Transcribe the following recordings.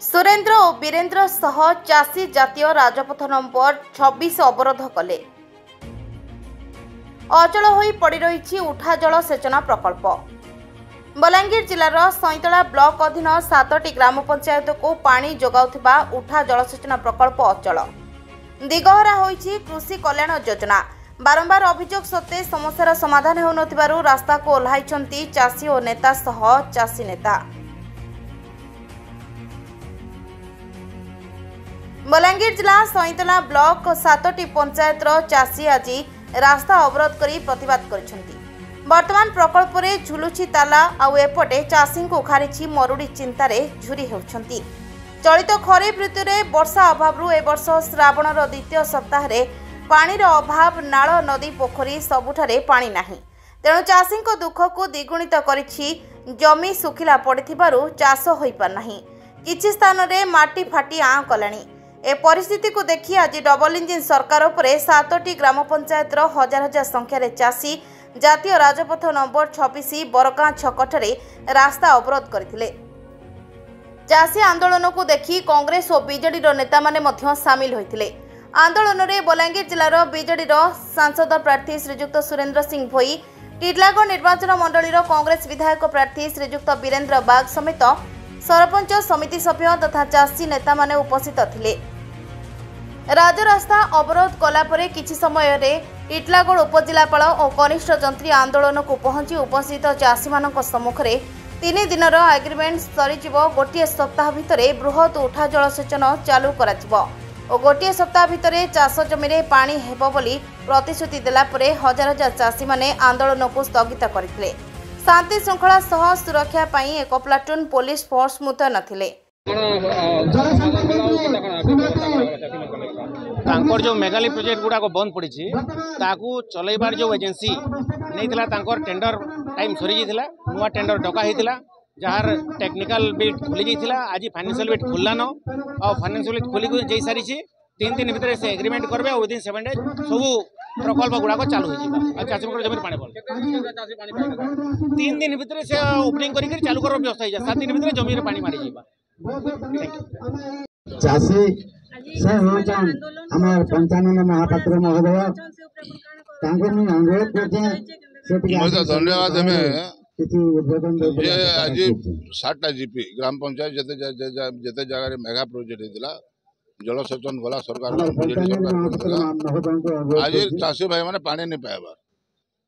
सुरेन्द्र और वीरेन्द्र सह चाषी जातीय राजपथ नंबर 26 अवरोध कले। अचल होई पड़ी रही उठा जल सेचन प्रकल्प। बलांगीर जिलार सईतला ब्लॉक अधीन 7टी ग्राम पंचायत को पानी जोगाउथिबा उठा जलसेचन प्रकल्प अचल। दिगहरा होईछि कृषि कल्याण योजना। बारंबार अभियोग सत्वे समस्यार समाधान हेउनथिबारु रास्ता को ओह्लाइछंती चाषी और नेता सह चाषी नेता। बलांगीर जिला सईतला ब्लॉक 7टी पंचायतर चाषी आज रास्ता अवरोध करी प्रतिवाद करिसेंती। वर्तमान प्रकल्प रे झुलुछि ताला आउ एपटे चाषी को खारिछि मरुड़ी चिंतारे झुरी हेउछंती। चलित खरीफ ऋतु रे वर्षा अभाव ए वर्ष श्रावणर द्वितीय सप्ताह रे पानीर अभाव नाल नदी पोखरी सबुठारे पानी नाही। तेणु चाषी दुख को द्विगुणित करिछि। जमी सुखिला पड़िथिबारु चाष होई पार नाही। किछि स्थान रे माटी फाटी आं कलाणी। ए परिस्थिति को देखि आज डबल इंजिन सरकार उपरे 7टी ग्राम पंचायतर हजार हजार संख्यार चाषी जातीय राजपथ नंबर 26 बरगां छकठारे रास्ता अवरोध करथिले। चाषी आंदोलन को देखि कांग्रेस और बीजेडी नेता माने मध्य सामिल होइथिले। आंदोलन में बलांगीर जिलार बीजेडी सांसद प्रार्थी श्रीजुक्त सुरेन्द्र सिंह भोई, टिटलागढ़ निर्वाचन मंडली कांग्रेस विधायक प्रार्थी श्रीजुक्त वीरेन्द्र बाग समेत सरपंच समिति सभ्य तथा चाषी नेता माने उपस्थित थिले। राजरास्ता अवरोध कला परे किछि समय रे टिटलागढ़ उपजिलापाल और कनिष्ठ जंत्री आंदोलन को पहुंची उपस्थित चाषी मानक सम्मुख रे 3 दिनर एग्रीमेंट सरीजिव। गोटे सप्ताह भितर बृहत उठा जलसेचन चालू कराजिवो और गोटे सप्ताह भितर चाष जमी रे पानी हेबो बोली प्रतिश्रुति देला परे हजार हजार चाषी माने आंदोलन को स्थगित करथिले। शांति श्रृंखला सह सुरक्षा पाई एक प्लाटून पुलिस फोर्स मुतयन थिले। तांकर जो मेगाली प्रोजेक्ट गुड़ा को बंद पड़ी ताकू चलैबार जो एजेंसी नहीं थिला तांकर टेंडर टाइम सरी जाइथिला। नुआ टेंडर डका होइथिला जार टेक्निकल बिट खोली जाइथिला। आज फाइनेंशियल बिट खुल्लान और फाइनेंशियल बिट खोली जाई सारी 3 दिन भितर से एग्रीमेंट करबे और विदिन 7 डेज सब प्रकल्प गुड़ा चालू हो चाषी जमी पानी बोल 3 दिन भितर से ओपनिंग कर चालू कर व्यवस्था हो 7 दिन भितर जमी पानी मारी जाइबा। चाषी से होचन हमर पंचानन महापात्र महोदय तांको मी अनुरोध करते से धन्यवाद। हमें ये आज 7टा जीपी ग्राम पंचायत जते जगह मेगा प्रोजेक्ट होता जल सेचन गला सरकार आज चाषी भाई मैंने पानी नहीं पाइबार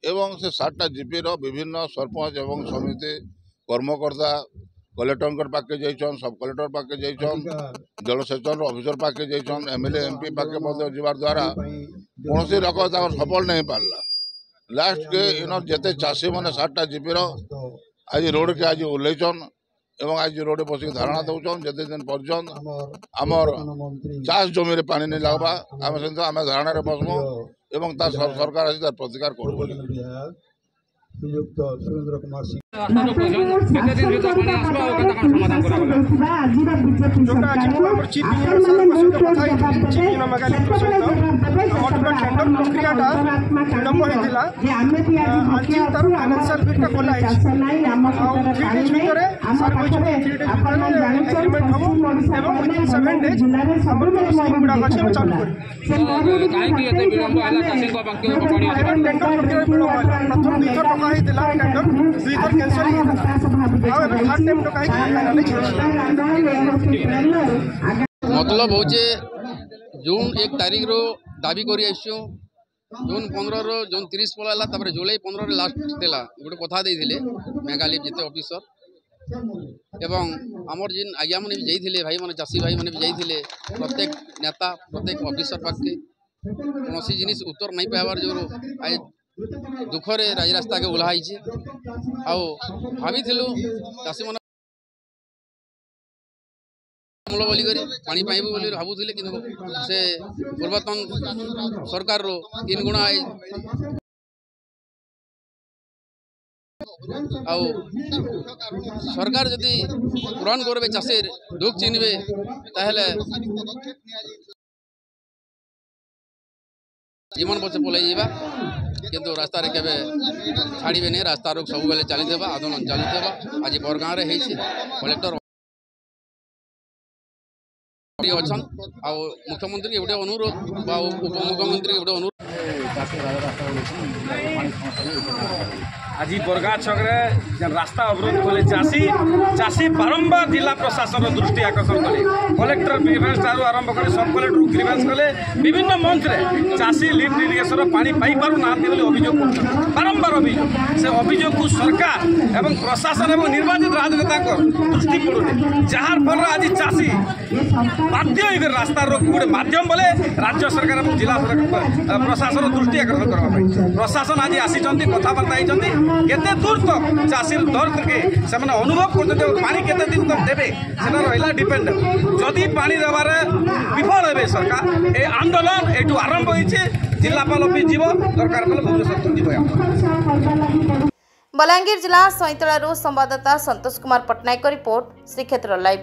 एवं से 7टा जीपी विभिन्न सरपंच एवं समिति कर्मकर्ता कलेक्टर पाके जाइछन, सब कलेक्टर पाके जाइछन, जल सेचन ऑफिसर पाके जाइछन, एमएलए एमपी पाके जीवार द्वारा कौन रकम सफल नहीं पारला। लास्ट के इन जेते चाषी मैंने 7टा जीपी आज रोड के आज ओह्लैछन एवं आज रोड बस धारणा दौन जिते दिन पर्यंत आमर चाष जमी रे पानी नहीं लगवा आम आम धारणा बसमु एवं सरकार आज तार प्रतिकार कर मतलब हो जून 1 तारीख रो दाबी कर जून 15 रो जून 30 पलाला जुलाई 15 रे लास्ट देला गोटे कथा देइथिले मेगालिप जिते ऑफिसर एवं आमर जिन आज्ञा मैंने भी जाइए भाई मैंने चाषी भाई मैंने भी जाइए प्रत्येक नेता प्रत्येक ऑफिसर पाखे कौन जिनिस उत्तर नहीं पाइबार जो आज दुखरे राजरास्ता के ओह्लाई भाभी चाषी मन अमल बोली पानी पाइबू बोली भावुले कि से पूर्वतन सरकार 3 गुणा आउ सरकार जदि पूरण करबे चाषीर दुख चिन्हबे ताहले जीवन पछे पलै जाइबा किंतु रास्ता रे केबे छाड़ीबे नहीं। रास्ता रोक सब बेले चली आंदोलन चली आज बरगाँ रे कलेक्टर अछन आ मुख्यमंत्री के गोटे अनुरोध बा उपमुख्यमंत्री के गोटे अनुरोध आज बरगा छकरे जन रास्ता अवरोध कले चाषी बारंबार जिला प्रशासन दृष्टि आकर्षण कले कलेक्टर ग्रीवेंस ठारू आरंभ कर सब कलेक्टर ग्रीवेंस कले विभिन्न मंच रे चाषी लिफ्ट इरिगेशन पानी पाई पारु नांती बोली अभियोग करछन बारंबार अभियोग से अभियोग को सरकार एवं प्रशासन एवं निर्वाचित राजनेता को दृष्टि पड़ुने जहार फल आज चाषी बाध्य होकर रास्ता रोक गोटे माध्यम बोले राज्य सरकार और जिला प्रशासन दृष्टि आकर्षण करबा प्रशासन आज आसीचंती कथाबार्ता होइचंती केते दूर तक चाषी दर्द के सेमाने अनुभव करते पानी केते दिन तक देबे सेटा रहिला डिपेंड जदि पानी देबारे विफल हेबे सरकार ए आंदोलन एटू आरंभ होइछे जिलापाल ऑफिस जीव दरकार पले भुवनेश्वर जीव। बलांगीर जिला सैंतलारू संवाददाता संतोष कुमार पटनायक रिपोर्ट श्रीक्षेत्र लाइव।